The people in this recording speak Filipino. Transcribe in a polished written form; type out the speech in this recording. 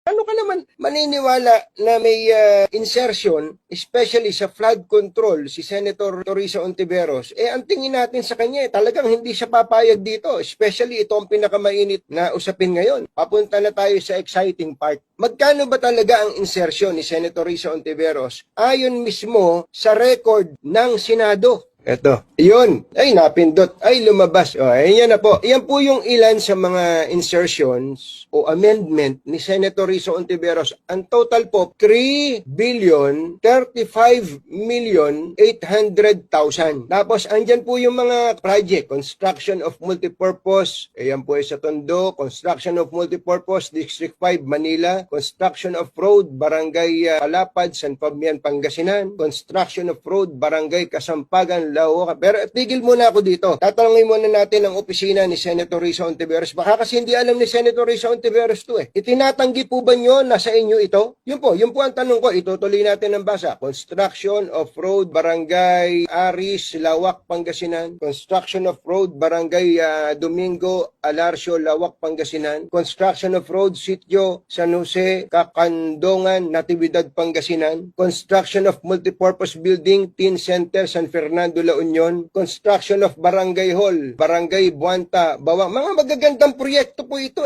Ano ka naman maniniwala na may insertion, especially sa flood control, si Senator Teresa Ontiveros? Ang tingin natin sa kanya, talagang hindi siya papayag dito. Especially ito ang pinakamainit na usapin ngayon. Papunta na tayo sa exciting part. Magkano ba talaga ang insertion ni Senator Teresa Ontiveros? Ayon mismo sa record ng Senado. Eto. Yun. Ay, napindot. Ay, lumabas. Ayan na po. Yan po yung ilan sa mga insertions o amendment ni Senator Teresa Ontiveros. Ang total po, 3,035,800,000. Tapos, andyan po yung mga project. Construction of multipurpose. Ayan po sa Tondo. Construction of multipurpose, District 5, Manila. Construction of road, Barangay Palapad, San Fabian, Pangasinan. Construction of road, Barangay Kasampagan, pero tigil muna ako dito. Tatanungin muna natin ang opisina ni Senator Teresa Ontiveros. Baka kasi hindi alam ni Senator Teresa Ontiveros to Itinatanggi po ba nyo na sa inyo ito? Yun po ang tanong ko. Itutuloy natin ang basa. Construction of road, Barangay Aris, Lawak, Pangasinan. Construction of road, Barangay Domingo, Alarcio, Lawak, Pangasinan. Construction of road, Sitio, San Jose, Kakandongan, Natividad, Pangasinan. Construction of multipurpose building, Teen Center, San Fernando, La Union. Construction of Barangay Hall, Barangay Buanta, Bawang. Mga magagandang proyekto po ito